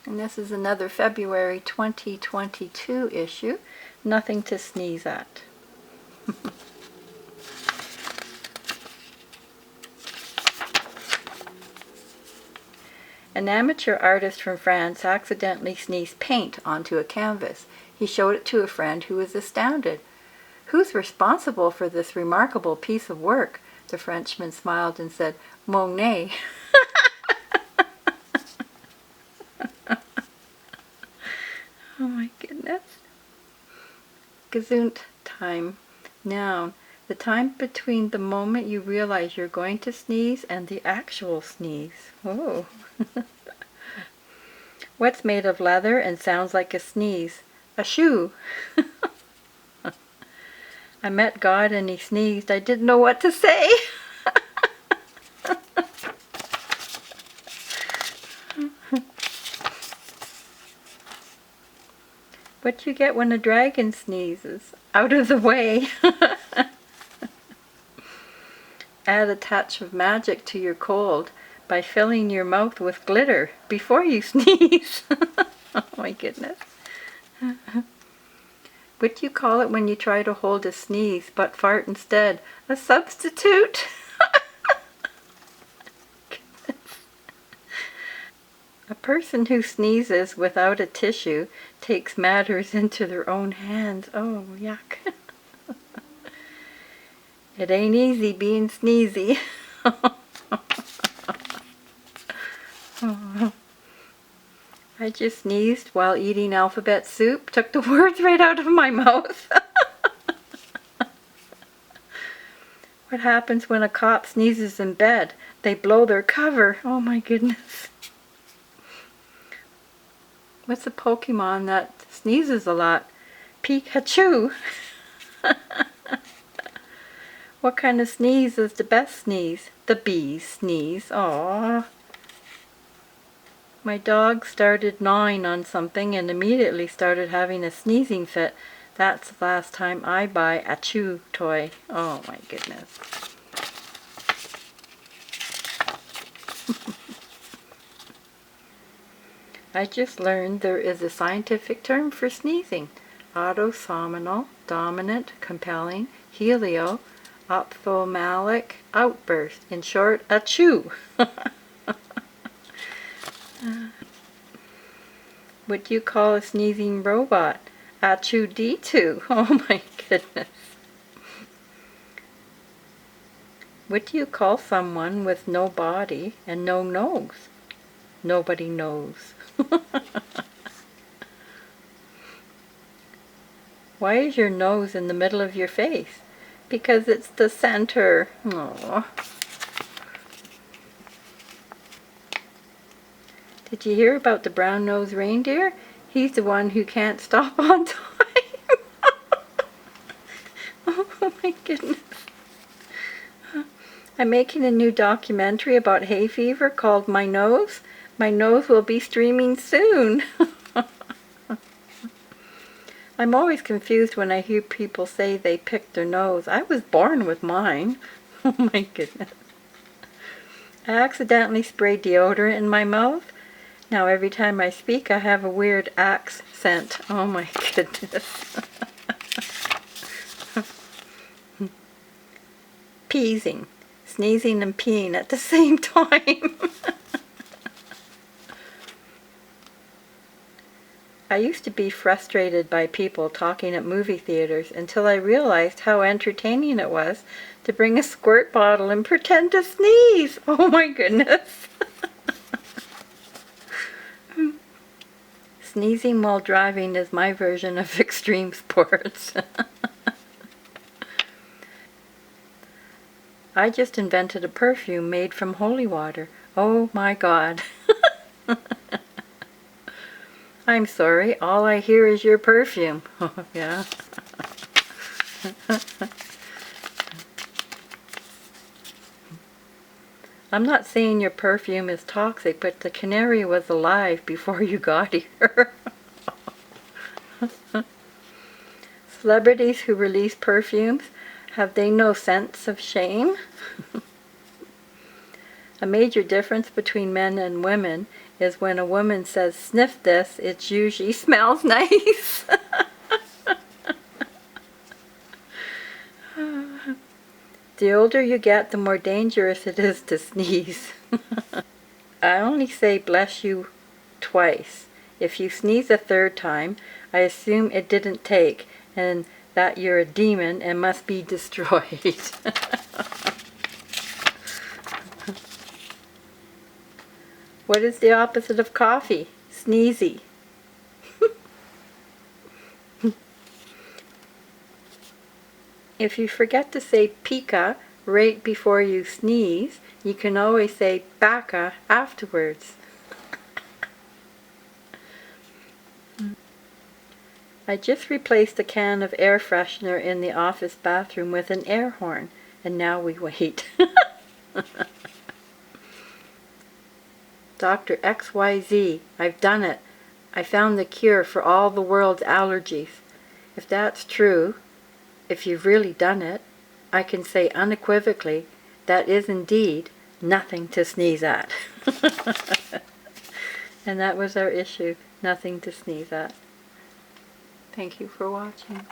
And this is another February 2022 issue. Nothing to sneeze at. An amateur artist from France accidentally sneezed paint onto a canvas. He showed it to a friend who was astounded. "Who's responsible for this remarkable piece of work?" The Frenchman smiled and said, "Monet." Oh my goodness. Gesund time. Noun. The time between the moment you realize you're going to sneeze and the actual sneeze. Oh. What's made of leather and sounds like a sneeze? A shoe. I met God and he sneezed. I didn't know what to say. What do you get when a dragon sneezes? Out of the way. Add a touch of magic to your cold by filling your mouth with glitter before you sneeze. Oh my goodness. What do you call it when you try to hold a sneeze but fart instead? A substitute? A person who sneezes without a tissue takes matters into their own hands. Oh, yuck. It ain't easy being sneezy. I just sneezed while eating alphabet soup. Took the words right out of my mouth. What happens when a cop sneezes in bed? They blow their cover. Oh my goodness. What's a Pokemon that sneezes a lot? Pikachu. What kind of sneeze is the best sneeze? The bee's sneeze. Aww. My dog started gnawing on something and immediately started having a sneezing fit. That's the last time I buy a chew toy. Oh my goodness. I just learned there is a scientific term for sneezing. Autosomal, dominant, compelling, helio, ophthalmic outburst. In short, a chew. What do you call a sneezing robot? R2D2. Oh my goodness. What do you call someone with no body and no nose? Nobody knows. Why is your nose in the middle of your face? Because it's the center. Aww. Did you hear about the brown-nosed reindeer? He's the one who can't stop on time. Oh my goodness. I'm making a new documentary about hay fever called My Nose. My nose will be streaming soon. I'm always confused when I hear people say they picked their nose. I was born with mine. Oh my goodness. I accidentally sprayed deodorant in my mouth. Now every time I speak I have a weird axe scent. Oh my goodness. Peasing. Sneezing and peeing at the same time. I used to be frustrated by people talking at movie theaters until I realized how entertaining it was to bring a squirt bottle and pretend to sneeze. Oh my goodness. Sneezing while driving is my version of extreme sports. I just invented a perfume made from holy water. Oh my God. I'm sorry, all I hear is your perfume. Oh, yeah. I'm not saying your perfume is toxic, but the canary was alive before you got here. Celebrities who release perfumes, have they no sense of shame? A major difference between men and women is when a woman says, sniff this, it usually smells nice. The older you get, the more dangerous it is to sneeze. I only say bless you twice. If you sneeze a third time, I assume it didn't take, and that you're a demon and must be destroyed. What is the opposite of coffee? Sneezy. If you forget to say pika right before you sneeze, you can always say baka afterwards. I just replaced a can of air freshener in the office bathroom with an air horn, and now we wait. Dr. XYZ, I've done it. I found the cure for all the world's allergies. If that's true, if you've really done it, I can say unequivocally, that is indeed nothing to sneeze at. And that was our issue, nothing to sneeze at. Thank you for watching.